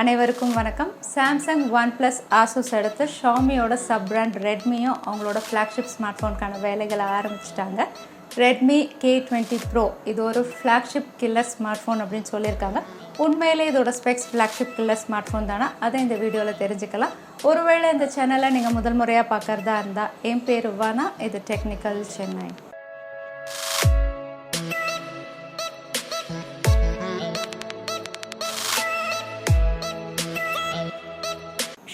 அனைவருக்கும் வணக்கம். Samsung, OnePlus, Asus அடுத்து ஷாமியோட சப் பிராண்ட் ரெட்மியும் அவங்களோட ஃப்ளாக்ஷிப் ஸ்மார்ட் ஃபோனுக்கான வேலைகளை ஆரம்பிச்சிட்டாங்க. ரெட்மி K20 Pro இது ஒரு ஃப்ளாக்ஷிப் கில்லர் ஸ்மார்ட் ஃபோன் அப்படின்னு சொல்லியிருக்காங்க. உண்மையிலே இதோட specs flagship killer smart phone தானே, அதை இந்த வீடியோவில் தெரிஞ்சுக்கலாம். ஒருவேளை இந்த சேனலை நீங்கள் முதல் முறையாக பார்க்குறதா இருந்தால், என் பேர் வானா, இது டெக்னிக்கல் சென்னை.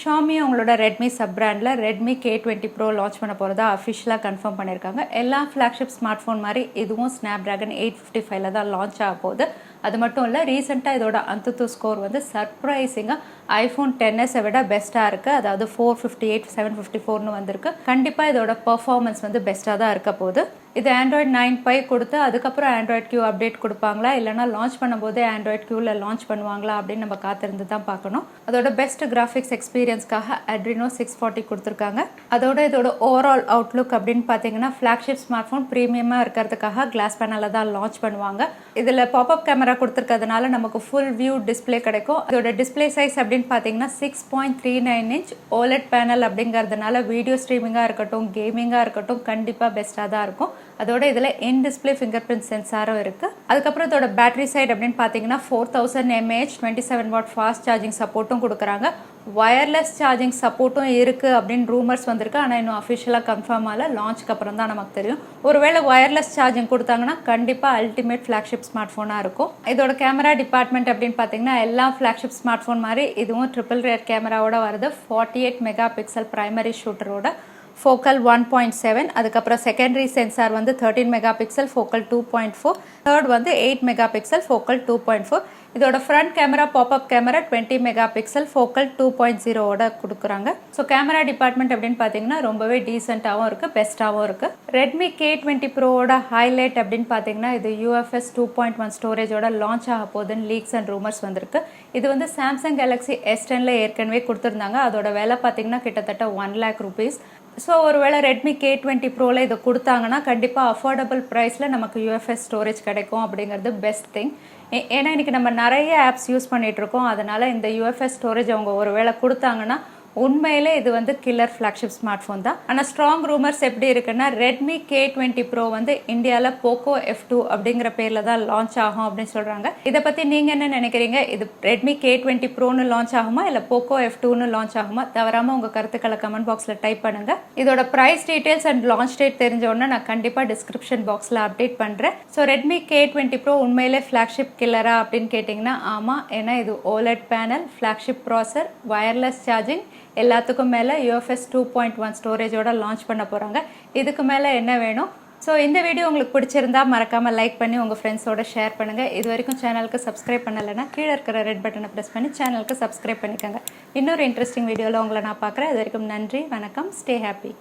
ஷாமி அவங்களோட ரெட்மி சப் பிராண்டில் ரெட்மி K20 Pro லான்ச் பண்ண போகிறதா அஃபிஷியலாக கன்ஃபார்ம் பண்ணியிருக்காங்க. எல்லா ஃப்ளாக்ஷிப் ஸ்மார்ட் ஃபோன் மாதிரி இதுவும் Snapdragon 855 தான் லான்ச் ஆக போகுது. அது மட்டும் இல்லை, ரீசெண்டாக இதோட அந்துத்து ஸ்கோர் வந்து சர்ப்ரைசிங்காக iPhone XS விட பெஸ்ட்டாக இருக்குது. அதாவது 458 754ன்னு வந்திருக்கு. கண்டிப்பாக இதோட பர்ஃபார்மன்ஸ் வந்து பெஸ்ட்டாக தான் இருக்க போகுது. இது Android 9 கொடுத்து அதுக்கப்புறம் Android Q அப்டேட் கொடுப்பாங்களா, இல்லைனா லான்ச் பண்ணும்போதே Android Qல லான்ச் பண்ணுவாங்களா அப்படின்னு நம்ம காத்திருந்து தான் பார்க்கணும். அதோட பெஸ்ட் கிராஃபிக்ஸ் எக்ஸ்பீரியன்ஸ்க்காக Adreno 640 கொடுத்துருக்காங்க. அதோட இதோட ஓவரால் அவுட்லுக் அப்படின்னு பார்த்தீங்கன்னா, ஃப்ளாக்ஷிப் ஸ்மார்ட் ஃபோன் ப்ரீமியமாக இருக்கிறதுக்காக கிளாஸ் பேனலில் தான் லான்ச் பண்ணுவாங்க. இதில் பாப்அப் கேமரா கொடுத்துருக்கிறதுனால நமக்கு ஃபுல் வியூ டிஸ்பிளே கிடைக்கும். இதோட டிஸ்பிளே சைஸ் அப்படின்னு பார்த்தீங்கன்னா 6.39 inch OLED பேனல் அப்படிங்கிறதுனால வீடியோ ஸ்ட்ரீமிங்காக இருக்கட்டும், கேமிங்காக இருக்கட்டும், கண்டிப்பாக பெஸ்ட்டாக தான் இருக்கும். அதோட இதில் இன் டிஸ்பிளே ஃபிங்கர் பிரிண்ட் சென்சாரும் இருக்குது. அதுக்கப்புறம் இதோட பேட்டரி சைடு அப்படின்னு பார்த்தீங்கன்னா 4000 mAh 27 watt ஃபாஸ்ட் சார்ஜிங் சப்போர்ட்டும் கொடுக்குறாங்க. வயர்லெஸ் சார்ஜிங் சப்போர்ட்டும் இருக்குது அப்படின்னு ரூமர்ஸ் வந்திருக்கு. ஆனால் இன்னும் அஃபிஷியலாக கன்ஃபார்ம் ஆகல. லான்ச்சுக்கு அப்புறம் தான் நமக்கு தெரியும். ஒருவேளை வயர்லெஸ் சார்ஜிங் கொடுத்தாங்கன்னா கண்டிப்பாக அல்டிமேட் ஃப்ளாக்ஷிப் ஸ்மார்ட் ஃபோனாக இருக்கும். இதோட கேமரா டிபார்ட்மெண்ட் அப்படின்னு பார்த்தீங்கன்னா, எல்லா ஃப்ளாக்ஷிப் ஸ்மார்ட் ஃபோன் மாதிரி இதுவும் ட்ரிபிள் ரியர் கேமராவோட வருது. 48 மெகா பிக்சல் பிரைமரி ஷூட்டரோட, ஃபோக்கல் 1.7, அதுக்கப்புறம் செகண்டரி சென்சார் வந்து 13 மெகா பிக்சல், ஃபோக்கல் 2.4, தேர்ட் வந்து 8 மெகா பிக்சல், ஃபோக்கல் 2.4. இதோட front camera pop up camera 20 mega pixel, focal 2.0ஓட கொடுக்குறாங்க. ஸோ கேமரா டிபார்ட்மெண்ட் அப்படின்னு பார்த்தீங்கன்னா ரொம்பவே டீசெண்டாகவும் இருக்குது, பெஸ்ட்டாகவும் இருக்குது. ரெட்மி K20 Proவோட ஹைலைட் அப்படின்னு பார்த்தீங்கன்னா, இது UFS 2.1 ஸ்டோரேஜோட லான்ச் ஆக போகுதுன்னு லீக்ஸ் அண்ட் ரூமர்ஸ் வந்திருக்கு. இது வந்து சாம்சங் கேலக்ஸி S10ல ஏற்கனவே கொடுத்துருந்தாங்க. அதோட விலை பார்த்தீங்கன்னா கிட்டத்தட்ட 1 lakh rupees. ஸோ ஒருவேளை ரெட்மி K20 Proவில் இதை கொடுத்தாங்கன்னா கண்டிப்பாக அஃபோர்டபுள் ப்ரைஸில் நமக்கு UFS ஸ்டோரேஜ் கிடைக்கும் அப்படிங்கிறது பெஸ்ட் திங். ஏன்னா இன்றைக்கி நம்ம நிறைய ஆப்ஸ் யூஸ் பண்ணிகிட்ருக்கோம். அதனால் இந்த UFS ஸ்டோரேஜ் அவங்க ஒருவேளை கொடுத்தாங்கன்னா உண்மையிலே இது வந்து கில்லர் ஃப்ளாக்ஷிப் ஸ்மார்ட் ஃபோன் தான். ஆனால் ஸ்ட்ராங் ரூமர்ஸ் எப்படி இருக்குன்னா, ரெட்மி K20 Pro வந்து இந்தியாவில் போக்கோ F2 அப்படிங்கிற பேரில் தான் லான்ச் ஆகும் அப்படின்னு சொல்கிறாங்க. இதை பற்றி நீங்கள் என்ன நினைக்கிறீங்க? இது ரெட்மி K20 Proன்னு லான்ச் ஆகுமா, இல்லை போக்கோ F2ன்னு லான்ச் ஆகுமா? தவறாமல் உங்கள் கருத்துக்களை கமெண்ட் பாக்ஸில் டைப் பண்ணுங்கள். இதோட price details and launch date தெரிஞ்ச உடனே நான் கண்டிப்பாக டிஸ்கிரிப்ஷன் பாக்ஸில் அப்டேட் பண்ணுறேன். ஸோ ரெட்மி K20 Pro உண்மையிலே ஃப்ளாக்ஷிப் கில்லரா அப்படின்னு கேட்டிங்கன்னா ஆமாம். ஏன்னா இது OLED panel, flagship processor, wireless charging, எல்லாத்துக்கும் மேலே UFS 2.1 ஸ்டோரேஜோட லான்ச் பண்ண போகிறாங்க. இதுக்கு மேலே என்ன வேணும்? ஸோ இந்த வீடியோ உங்களுக்கு பிடிச்சிருந்தா மறக்காமல் லைக் பண்ணி உங்கள் ஃப்ரெண்ட்ஸோட ஷேர் பண்ணுங்கள். இது வரைக்கும் சேனலுக்கு சப்ஸ்கிரைப் பண்ணலைன்னா கீழே இருக்கிற ரெட் பட்டனை ப்ரெஸ் பண்ணி சேனலுக்கு சப்ஸ்கிரைப் பண்ணிக்கோங்க. இன்னொரு இன்ட்ரெஸ்டிங் வீடியோவில் உங்களை நான் பார்க்குறேன். இது வரைக்கும் நன்றி, வணக்கம், ஸ்டே ஹாப்பி.